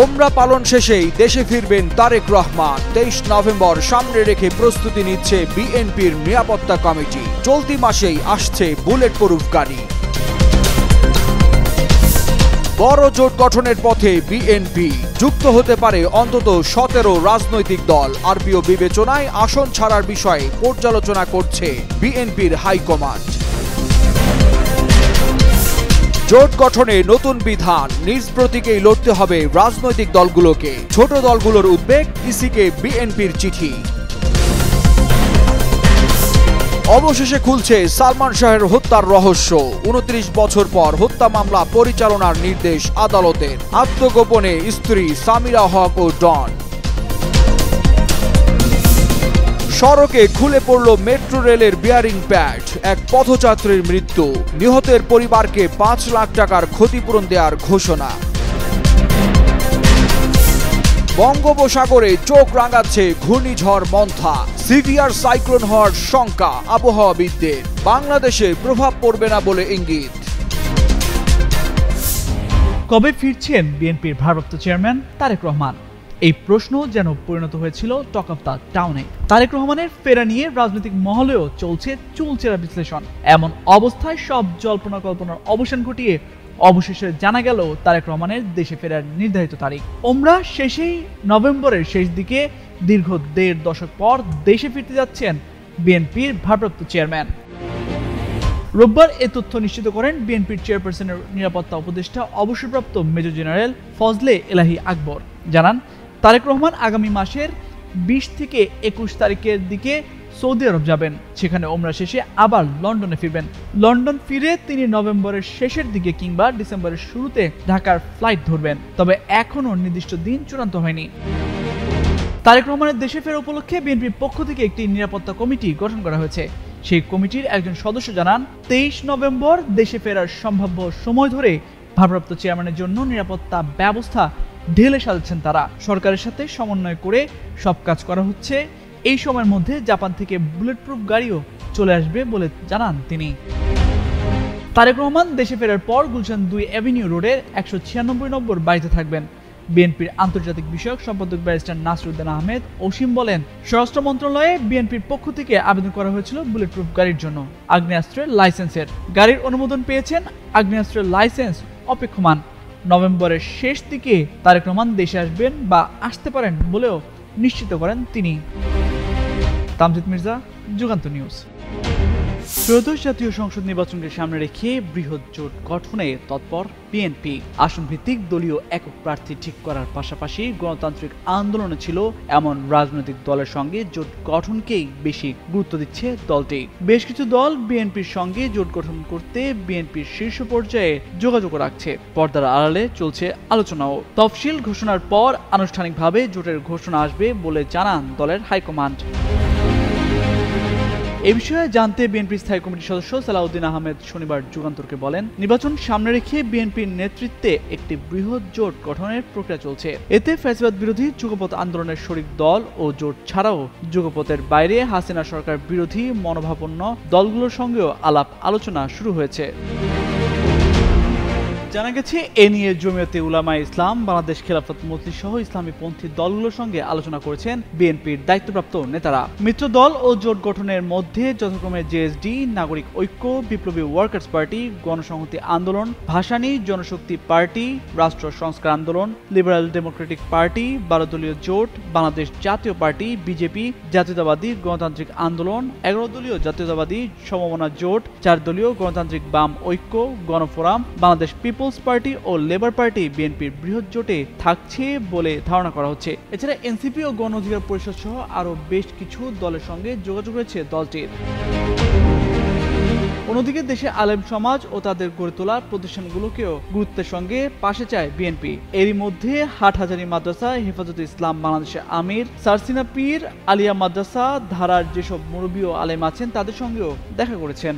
ওমরা পালন শেষেই দেশে ফিরবেন তারেক রহমান। 23 নভেম্বর সামনে রেখে প্রস্তুতি নিচ্ছে বিএনপির নিরাপত্তা কমিটি। চলতি মাসেই আসছে বুলেট প্রুফ গাড়ি। বড় জোট গঠনের পথে বিএনপি। যুক্ত হতে পারে অন্তত 17 রাজনৈতিক দল। আরপিও বিবেচনায় আসন ছাড়ার বিষয়ে পর্যালোচনা করছে বিএনপির হাইকমান্ড। জোট গঠনে নতুন বিধান, নিজ প্রতীকেই লড়তে হবে রাজনৈতিক দলগুলোকে। ছোট দলগুলোর উদ্বেগ, ইসিকে বিএনপির চিঠি। অবশেষে খুলছে সালমান শাহের হত্যার রহস্য। 29 বছর পর হত্যা মামলা পরিচালনার নির্দেশ আদালতের। আত্মগোপনে স্ত্রী সামিরা হক ও ডন। সড়কে খুলে পড়ল মেট্রো রেলের বিয়ারিং প্যাড। এক পথযাত্রীর মৃত্যু। নিহতের পরিবারকে 5 লাখ টাকার ক্ষতিপূরণ দেওয়ার ঘোষণা। বঙ্গোপসাগরে চোখ রাঙাচ্ছে ঘূর্ণিঝড় মন্থা। সিভিয়ার সাইক্লোন হওয়ার শঙ্কা আবহাওয়াবিদদের। বাংলাদেশে প্রভাব পড়বে না বলে ইঙ্গিত। কবে ফিরছেন বিএনপির ভারপ্রাপ্ত চেয়ারম্যান তারেক রহমান? এই প্রশ্ন যেন পরিণত হয়েছিল টক অফ দ্য টাউনে। তারেক রহমানের ফেরা নিয়ে রাজনৈতিক মহলেও চলছে চুলচেরা বিশ্লেষণ। এমন অবস্থায় সব জল্পনা কল্পনার অবসান ঘটিয়ে অবশেষে জানা গেল তারেক রহমানের দেশে ফেরার নির্ধারিত তারিখ। ওমরা শেষেই নভেম্বরের শেষ দিকে দীর্ঘ 1.5 দশক পর দেশে ফিরতে যাচ্ছেন বিএনপির ভারপ্রাপ্ত চেয়ারম্যান। রোববার এ তথ্য নিশ্চিত করেন বিএনপির চেয়ারপারসনের নিরাপত্তা উপদেষ্টা অবসরপ্রাপ্ত মেজর জেনারেল ফজলে এলাহি আকবর। জানান, তারেক রহমান আগামী মাসের 20 থেকে 21 তারিখের দিকে সৌদি আরব যাবেন। সেখানে ওমরা শেষে আবার লন্ডনে ফিরবেন। লন্ডন ফিরে তিনি নভেম্বরের শেষের দিকে কিংবা ডিসেম্বরের শুরুতে ঢাকার ফ্লাইট ধরবেন। তবে এখনও নির্দিষ্ট দিন চূড়ান্ত হয়নি। তারেক রহমানের দেশে ফেরা উপলক্ষে বিএনপির পক্ষ থেকে একটি নিরাপত্তা কমিটি গঠন করা হয়েছে। সেই কমিটির একজন সদস্য জানান, 23 নভেম্বর দেশে ফেরার সম্ভাব্য সময় ধরে ভারপ্রাপ্ত চেয়ারম্যানের জন্য নিরাপত্তা ব্যবস্থা ঢেলে সাজাচ্ছেন তারা। সরকারের সাথে সমন্বয় করে সব কাজ করা হচ্ছে। এই সময়ের মধ্যে জাপান থেকে বুলেট প্রুফ গাড়িও চলে আসবে বলে জানান তিনি। তারেক রহমান দেশে ফেরার পর গুলশান 2 অ্যাভিনিউ রোডের 196 নম্বর বাড়িতে থাকবেন। বিএনপির আন্তর্জাতিক বিষয়ক সম্পাদক ব্যারিস্টার নাসিরউদ্দিন আহমেদ অসীম বলেন, স্বরাষ্ট্র মন্ত্রণালয়ে বিএনপির পক্ষ থেকে আবেদন করা হয়েছিল বুলেট প্রুফ গাড়ির জন্য আগ্নেয়াস্ত্রের লাইসেন্সের। গাড়ির অনুমোদন পেয়েছেন, আগ্নেয়াস্ত্রের লাইসেন্স অপেক্ষমান। নভেম্বরের শেষ দিকে তারেক রহমান দেশে আসবেন বা আসতে পারেন বলেও নিশ্চিত করেন তিনি। তামজিদ মির্জা, যুগান্তর নিউজ। ত্রয়োদশ জাতীয় সংসদ নির্বাচনকে সামনে রেখে বৃহৎ জোট গঠনে তৎপর বিএনপি। আসন ভিত্তিক দলীয় একক প্রার্থী ঠিক করার পাশাপাশি গণতান্ত্রিক আন্দোলনে ছিল এমন রাজনৈতিক দলের সঙ্গে জোট গঠনকেই বেশি গুরুত্ব দিচ্ছে দলটি। বেশ কিছু দল বিএনপির সঙ্গে জোট গঠন করতে বিএনপির শীর্ষ পর্যায়ে যোগাযোগ রাখছে। পর্দার আড়ালে চলছে আলোচনাও। তফসিল ঘোষণার পর আনুষ্ঠানিকভাবে জোটের ঘোষণা আসবে বলে জানান দলের হাইকমান্ড। এ বিষয়ে জানতে বিএনপির স্থায়ী কমিটির সদস্য সালাউদ্দিন আহমেদ শনিবার যুগান্তরকে বলেন, নির্বাচন সামনে রেখে বিএনপির নেতৃত্বে একটি বৃহৎ জোট গঠনের প্রক্রিয়া চলছে। এতে ফ্যাসিবাদ বিরোধী যুগপৎ আন্দোলনের শরিক দল ও জোট ছাড়াও যুগপথের বাইরে হাসিনা সরকার বিরোধী মনোভাবাপন্ন দলগুলোর সঙ্গেও আলাপ আলোচনা শুরু হয়েছে। জানা গেছে, এ নিয়ে জমিয়তে উলামায়ে ইসলাম, বাংলাদেশ খেলাফত মজলিস সহ ইসলামী পন্থী দলগুলোর সঙ্গে আলোচনা করেছেন বিএনপির দায়িত্বপ্রাপ্ত নেতারা। মিত্র দল ও জোট গঠনের মধ্যে যথাক্রমে জেএসডি, নাগরিক ঐক্য, বিপ্লবী ওয়ার্কার্স পার্টি, গণসংহতি আন্দোলন, ভাসানী জনশক্তি পার্টি, রাষ্ট্র সংস্কার আন্দোলন, লিবারেল ডেমোক্রেটিক পার্টি, 12 দলীয় জোট, বাংলাদেশ জাতীয় পার্টি, বিজেপি, জাতীয়তাবাদী গণতান্ত্রিক আন্দোলন, 11 দলীয় জাতীয়তাবাদী সমমনা জোট, 4 দলীয় গণতান্ত্রিক বাম ঐক্য, গণফোরাম, বাংলাদেশ পিপলস পার্টি ও লেবার পার্টি বিএনপির বৃহৎ জোটে থাকছে বলে ধারণা করা হচ্ছে। এছাড়া এনসিপি ও গণ অধিকার পরিষদ সহ আরো বেশ কিছু দলের সঙ্গে যোগাযোগ রয়েছে দলটির। অন্যদিকে দেশে আলেম সমাজ ও তাদের গড়ে তোলা প্রতিষ্ঠানগুলোকেও গুরুত্বের সঙ্গে পাশে চায় বিএনপি। এরই মধ্যে হাটহাজারী মাদ্রাসা, হেফাজতে ইসলাম বাংলাদেশের আমির, সারসিনা পীর, আলিয়া মাদ্রাসা ধারার যেসব মুরব্বী ও আলেম আছেন তাদের সঙ্গেও দেখা করেছেন।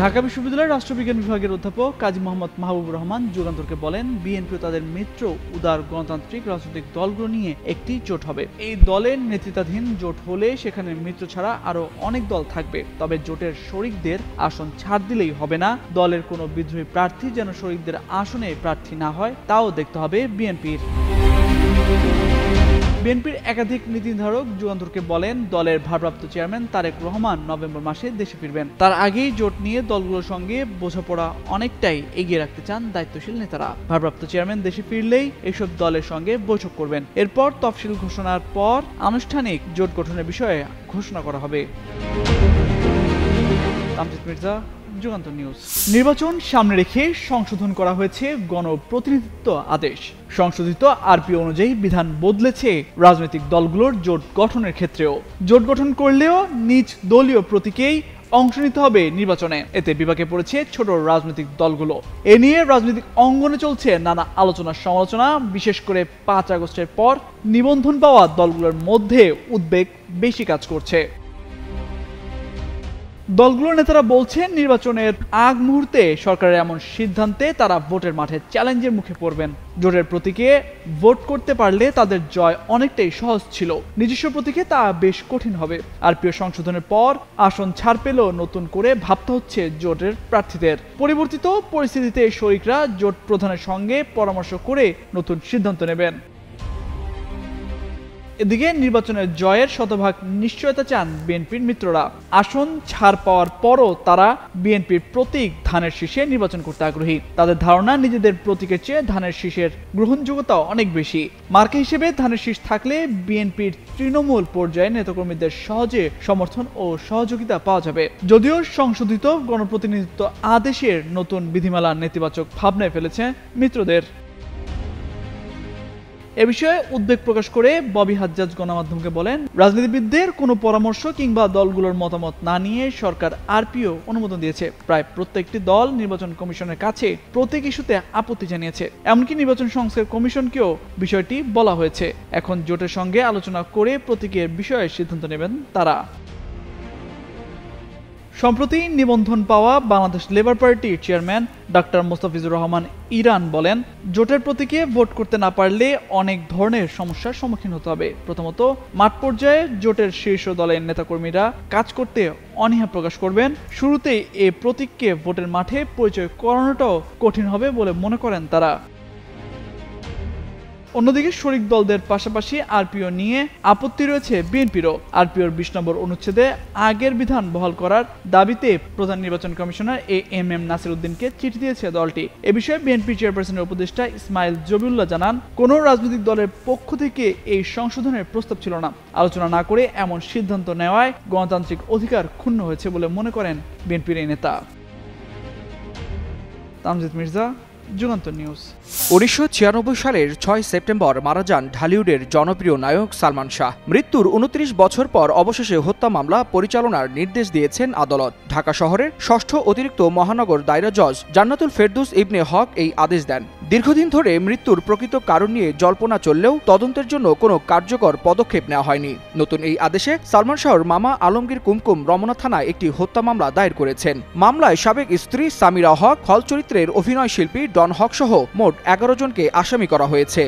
ঢাকা বিশ্ববিদ্যালয়ের রাষ্ট্রবিজ্ঞান বিভাগের অধ্যাপক কাজী মোহাম্মদ মাহবুবুর রহমান যুগান্তরকে বলেন, বিএনপি ও তাদের মিত্র উদার গণতান্ত্রিক রাজনৈতিক দলগুলো নিয়ে একটি জোট হবে। এই দলের নেতৃত্বাধীন জোট হলে সেখানে মিত্র ছাড়া আরো অনেক দল থাকবে। তবে জোটের শরিকদের আসন ছাড় দিলেই হবে না। দলের কোনো বিদ্রোহী প্রার্থী যেন শরিকদের আসনে প্রার্থী না হয় তাও দেখতে হবে বিএনপির। বিএনপির একাধিক নীতি নির্ধারক যুগান্তরকে বলেন, দলের ভারপ্রাপ্ত চেয়ারম্যান তারেক রহমান নভেম্বর মাসে দেশে ফিরবেন। তার আগেই জোট নিয়ে দলগুলোর সঙ্গে বোঝাপড়া অনেকটাই এগিয়ে রাখতে চান দায়িত্বশীল নেতারা। ভারপ্রাপ্ত চেয়ারম্যান দেশে ফিরলেই এসব দলের সঙ্গে বৈঠক করবেন। এরপর তফসিল ঘোষণার পর আনুষ্ঠানিক জোট গঠনের বিষয়ে ঘোষণা করা হবে। তামজিদ মির্জা, যুগান্তর নিউজ। নির্বাচন সামনে রেখে সংশোধন করা হয়েছে গণপ্রতিনিধিত্ব আদেশ। সংশোধিত আরপিও অনুযায়ী বিধান বদলেছে রাজনৈতিক দলগুলোর জোট গঠনের ক্ষেত্রেও। জোট গঠন করলেও নিজ দলীয় প্রতীকেই অংশ নিতে হবে নির্বাচনে। এতে বিপাকে পড়েছে ছোট রাজনৈতিক দলগুলো। এ নিয়ে রাজনৈতিক অঙ্গনে চলছে নানা আলোচনা সমালোচনা। বিশেষ করে 5 আগস্টের পর নিবন্ধন পাওয়া দলগুলোর মধ্যে উদ্বেগ বেশি কাজ করছে। দলগুলোর নেতারা বলছেন, নির্বাচনের আগ মুহূর্তে সরকারের এমন সিদ্ধান্তে তারা ভোটের মাঠে চ্যালেঞ্জের মুখে পড়বেন। জোটের প্রতীকে ভোট করতে পারলে তাদের জয় অনেকটাই সহজ ছিল, নিজস্ব প্রতীকে তা বেশ কঠিন হবে। আরপিও সংশোধনের পর আসন ছাড় পেলেও নতুন করে ভাবতে হচ্ছে জোটের প্রার্থীদের। পরিবর্তিত পরিস্থিতিতে শরিকরা জোট প্রধানের সঙ্গে পরামর্শ করে নতুন সিদ্ধান্ত নেবেন। এদিকে নির্বাচনের জয়ের শতভাগ নিশ্চয়তা চান বিএনপির মিত্ররা। আসন ছাড় পাওয়ার পরও তারা বিএনপির প্রতীক ধানের শীষে নির্বাচন করতে আগ্রহী। তাদের ধারণা, নিজেদের প্রতীকের চেয়ে ধানের শীষের গ্রহণযোগ্যতা অনেক বেশি। মার্কা হিসেবে ধানের শীষ থাকলে বিএনপির তৃণমূল পর্যায়ে নেতাকর্মীদের সহজে সমর্থন ও সহযোগিতা পাওয়া যাবে। যদিও সংশোধিত গণপ্রতিনিধিত্ব আদেশের নতুন বিধিমালা নেতিবাচক ভাবনায় ফেলেছে মিত্রদের। এ বিষয়ে উদ্বেগ প্রকাশ করে ববি হাজ্জাজ গণমাধ্যমকে বলেন, রাজনীতিবিদদের কোনো পরামর্শ কিংবা দলগুলোর মতামত না নিয়ে সরকার আরপিও অনুমোদন দিয়েছে। প্রায় প্রত্যেকটি দল নির্বাচন কমিশনের কাছে প্রতীক ইস্যুতে আপত্তি জানিয়েছে। এমনকি নির্বাচন সংস্কার কমিশনকেও বিষয়টি বলা হয়েছে। এখন জোটের সঙ্গে আলোচনা করে প্রতীকের বিষয়ে সিদ্ধান্ত নেবেন তারা। সম্প্রতি নিবন্ধন পাওয়া বাংলাদেশ লেবার পার্টির চেয়ারম্যান ডক্টর মোস্তাফিজুর রহমান ইরান বলেন, জোটের প্রতীকে ভোট করতে না পারলে অনেক ধরনের সমস্যার সম্মুখীন হতে হবে। প্রথমত, মাঠ পর্যায়ে জোটের শীর্ষ দলের নেতাকর্মীরা কাজ করতে অনীহা প্রকাশ করবেন। শুরুতেই এ প্রতীককে ভোটের মাঠে পরিচয় করানোটাও কঠিন হবে বলে মনে করেন তারা। অন্যদিকে শরিক দলদের পাশাপাশি আরপিও নিয়ে আপত্তি রয়েছে বিএনপিরও। আরপিওর 20 নম্বর অনুচ্ছেদে আগের বিধান বহাল করার দাবিতে প্রধান নির্বাচন কমিশনার এএমএম নাসির উদ্দিনকে চিঠি দিয়েছে দলটি। এ বিষয়ে বিএনপি চেয়ারপারসনের উপদেষ্টা ইসমাইল জবিউল্লাহ জানান, কোনো রাজনৈতিক দলের পক্ষ থেকে এই সংশোধনের প্রস্তাব ছিল না। আলোচনা না করে এমন সিদ্ধান্ত নেওয়ায় গণতান্ত্রিক অধিকার ক্ষুণ্ণ হয়েছে বলে মনে করেন বিএনপির এই নেতা। তামজিদ মির্জা, যুগান্তর নিউজ। 1996 সালের 6 সেপ্টেম্বর মারা যান ঢালিউডের জনপ্রিয় নায়ক সালমান শাহ। মৃত্যুর 29 বছর পর অবশেষে হত্যা মামলা পরিচালনার নির্দেশ দিয়েছেন আদালত। ঢাকা শহরের 6ষ্ঠ অতিরিক্ত মহানগর দায়রা জজ জান্নাতুল ফেরদৌস ইবনে হক এই আদেশ দেন। দীর্ঘদিন ধরে মৃত্যুর প্রকৃত কারণ নিয়ে জল্পনা চললেও তদন্তের জন্য কোনো কার্যকর পদক্ষেপ নেওয়া হয়নি। নতুন এই আদেশে সালমান শাহর মামা আলমগীর কুমকুম রমনা থানায় একটি হত্যা মামলা দায়ের করেছেন। মামলায় সাবেক স্ত্রী সামিরা হক, খল চরিত্রের অভিনয় শিল্পী ডন হক সহ মোট 11 জনকে আসামি করা হয়েছে।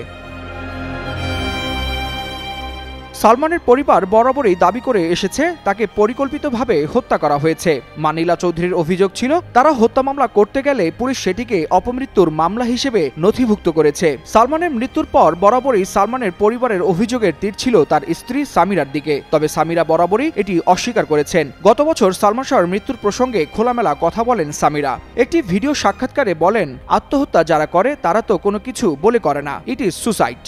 সালমানের পরিবার বরাবরই দাবি করে এসেছে তাকে পরিকল্পিতভাবে হত্যা করা হয়েছে। মানিলা চৌধুরীর অভিযোগ ছিল, তারা হত্যা মামলা করতে গেলে পুলিশ সেটিকে অপমৃত্যুর মামলা হিসেবে নথিভুক্ত করেছে। সালমানের মৃত্যুর পর বরাবরই সালমানের পরিবারের অভিযোগের তীর ছিল তার স্ত্রী সামিরার দিকে। তবে সামিরা বরাবরই এটি অস্বীকার করেছেন। গত বছর সালমান শাহর মৃত্যুর প্রসঙ্গে খোলামেলা কথা বলেন সামিরা। একটি ভিডিও সাক্ষাৎকারে বলেন, আত্মহত্যা যারা করে তারা তো কোনো কিছু বলে করে না, ইট ইজ সুসাইড।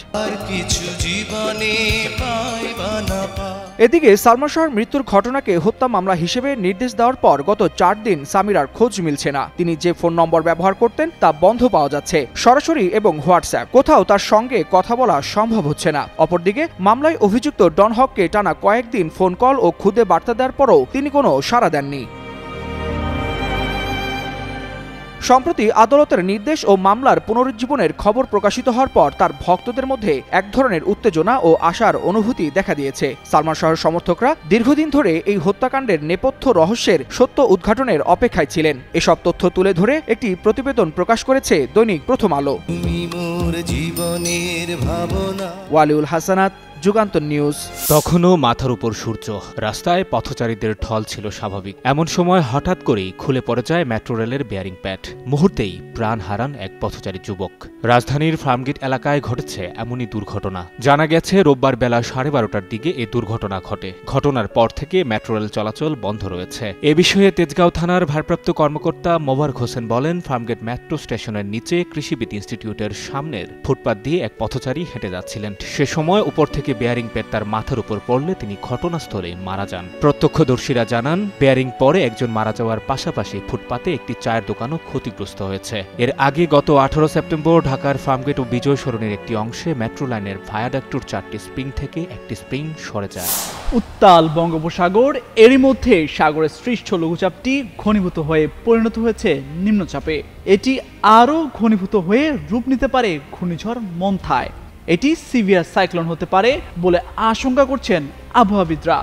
এদিকে সালমান শাহর মৃত্যুর ঘটনাকে হত্যা মামলা হিসেবে নির্দেশ দেওয়ার পর গত 4 দিন সামিরার খোঁজ মিলছে না। তিনি যে ফোন নম্বর ব্যবহার করতেন তা বন্ধ পাওয়া যাচ্ছে, সরাসরি এবং হোয়াটসঅ্যাপ। কোথাও তার সঙ্গে কথা বলা সম্ভব হচ্ছে না। অপরদিকে মামলায় অভিযুক্ত ডন হককে টানা কয়েকদিন ফোন কল ও খুদে বার্তা দেওয়ার পরও তিনি কোনো সাড়া দেননি। সম্প্রতি আদালতের নির্দেশ ও মামলার পুনরুজ্জীবনের খবর প্রকাশিত হওয়ার পর তার ভক্তদের মধ্যে এক ধরনের উত্তেজনা ও আশার অনুভূতি দেখা দিয়েছে। সালমান শাহর সমর্থকরা দীর্ঘদিন ধরে এই হত্যাকাণ্ডের নেপথ্য রহস্যের সত্য উদ্ঘাটনের অপেক্ষায় ছিলেন। এসব তথ্য তুলে ধরে একটি প্রতিবেদন প্রকাশ করেছে দৈনিক প্রথম আলো। ওয়ালিউল হাসানাত, যুগান্তর নিউজ। তখনও মাথার উপর সূর্য, রাস্তায় পথচারীদের ঢল ছিল স্বাভাবিক। এমন সময় হঠাৎ করেই খুলে পড়ে যায় মেট্রো রেলের বেয়ারিং প্যাড। মুহূর্তেই প্রাণ হারান এক পথচারী যুবক। রাজধানীর ফার্মগেট এলাকায় ঘটেছে এমনই দুর্ঘটনা। জানা গেছে রোববার বেলা 12:30টার দিকে এ দুর্ঘটনা ঘটে। ঘটনার পর থেকে মেট্রো রেল চলাচল বন্ধ রয়েছে। এ বিষয়ে তেজগাঁও থানার ভারপ্রাপ্ত কর্মকর্তা মোবারক হোসেন বলেন, ফার্মগেট মেট্রো স্টেশনের নিচে কৃষিবিদ ইনস্টিটিউটের সামনের ফুটপাত দিয়ে এক পথচারী হেঁটে যাচ্ছিলেন। সে সময় উপর থেকে বেয়ারিং প্যাড তার মাথার উপর পড়লে তিনি ঘটনাস্থলে মারা যান। প্রত্যক্ষদর্শীরা জানান, বেয়ারিং পরে একজন মারা যাওয়ার পাশাপাশি ফুটপাতে একটি চায়ের দোকানও ক্ষতিগ্রস্ত হয়েছে। এর আগে গত 18 সেপ্টেম্বর ঢাকার ফার্মগেট ও বিজয় সরণির একটি অংশে মেট্রো লাইনের ভায়াডাক্টর 4টি স্প্রিং থেকে একটি স্প্রিং সরে যায়। উত্তাল বঙ্গোপসাগর, এরই মধ্যে সাগরের সৃষ্ট লঘুচাপটি ঘনীভূত হয়ে পরিণত হয়েছে নিম্নচাপে। এটি আরও ঘনীভূত হয়ে রূপ নিতে পারে ঘূর্ণিঝড় মন্থায়। এটি সিভিয়ার সাইক্লোন হতে পারে বলে আশঙ্কা করছেন আবহাওয়াবিদরা।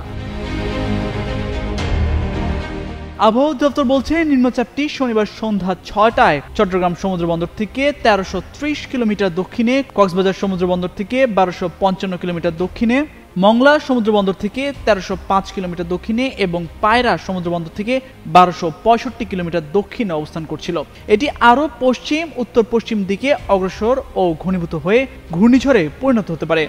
আবহাওয়া দপ্তর বলছে, নিম্নচাপটি শনিবার সন্ধ্যা 6টায় চট্টগ্রাম সমুদ্রবন্দর থেকে 1330 কিলোমিটার দক্ষিণে, কক্সবাজার সমুদ্রবন্দর থেকে 1255 কিলোমিটার দক্ষিণে, মংলা সমুদ্রবন্দর থেকে 1305 কিলোমিটার দক্ষিণে এবং পায়রা সমুদ্রবন্দর থেকে 1265 কিলোমিটার দক্ষিণে অবস্থান করছিল। এটি আরও পশ্চিম উত্তর পশ্চিম দিকে অগ্রসর ও ঘনীভূত হয়ে ঘূর্ণিঝড়ে পরিণত হতে পারে।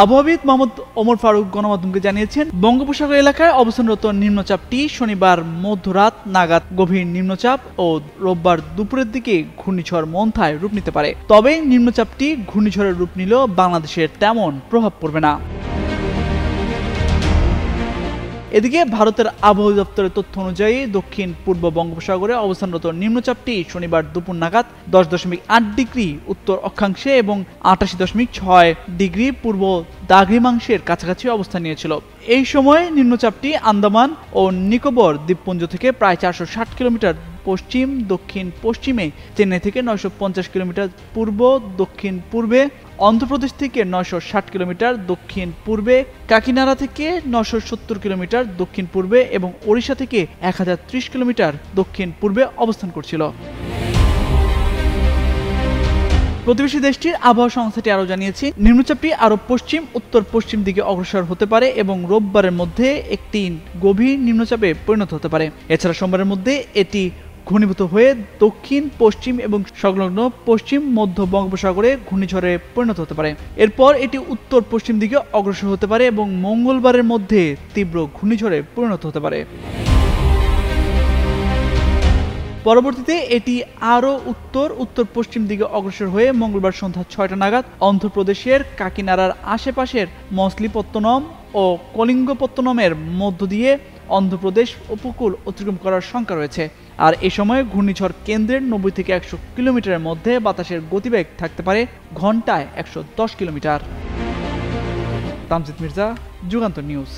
আবহাওয়াবিদ মোহাম্মদ ওমর ফারুক গণমাধ্যমকে জানিয়েছেন, বঙ্গোপসাগর এলাকায় অবস্থানরত নিম্নচাপটি শনিবার মধ্যরাত নাগাদ গভীর নিম্নচাপ ও রোববার দুপুরের দিকে ঘূর্ণিঝড় মন্থায় রূপ নিতে পারে। তবে নিম্নচাপটি ঘূর্ণিঝড়ের রূপ নিলেও বাংলাদেশের তেমন প্রভাব পড়বে না। এদিকে ভারতের আবহাওয়া দপ্তরের তথ্য অনুযায়ী দক্ষিণ পূর্ব বঙ্গোপসাগরে অবস্থানরত নিম্নচাপটি শনিবার দুপুর নাগাদ 10.8 ডিগ্রি উত্তর অক্ষাংশে এবং 88.6 ডিগ্রি পূর্ব দ্রাঘিমাংশের কাছাকাছি অবস্থান নিয়েছিল। এই সময় নিম্নচাপটি আন্দামান ও নিকোবর দ্বীপপুঞ্জ থেকে প্রায় 460 কিলোমিটার পশ্চিম দক্ষিণ পশ্চিমে, চেন্নাই থেকে 950 কিলোমিটার পূর্ব দক্ষিণ পূর্বে, অন্ধ্রপ্রদেশ থেকে 960 কিলোমিটার দক্ষিণ পূর্বে, কাকিনাড়া থেকে 970 কিলোমিটার দক্ষিণ পূর্বে এবং ওড়িশা থেকে 1030 কিলোমিটার দক্ষিণ পূর্বে অবস্থান করছিল। প্রতিবেশী দেশটির আবহাওয়া সংস্থাটি আরও জানিয়েছে, নিম্নচাপটি আরও পশ্চিম উত্তর পশ্চিম দিকে অগ্রসর হতে পারে এবং রোববারের মধ্যে একটি গভীর নিম্নচাপে পরিণত হতে পারে। এছাড়া সোমবারের মধ্যে এটি ঘনীভূত হয়ে দক্ষিণ পশ্চিম এবং সংলগ্ন পশ্চিম মধ্য বঙ্গোপসাগরে ঘূর্ণিঝড়ে পরিণত হতে পারে। এরপর এটি উত্তর পশ্চিম দিকে অগ্রসর হতে পারে এবং মঙ্গলবারের মধ্যে তীব্র ঘূর্ণিঝড়ে পরিণত হতে পারে। পরবর্তীতে এটি আরও উত্তর উত্তর পশ্চিম দিকে অগ্রসর হয়ে মঙ্গলবার সন্ধ্যা 6টা নাগাদ অন্ধ্রপ্রদেশের কাকিনাড়ার আশেপাশের মছলিপত্তনম ও কলিঙ্গপত্তনমের মধ্য দিয়ে অন্ধ্রপ্রদেশ উপকূল অতিক্রম করার শঙ্কা রয়েছে। আর এ সময় ঘূর্ণিঝড় কেন্দ্রের 90 থেকে 100 কিলোমিটারের মধ্যে বাতাসের গতিবেগ থাকতে পারে ঘন্টায় 110 কিলোমিটার। তামজিদ মির্জা, যুগান্তর নিউজ।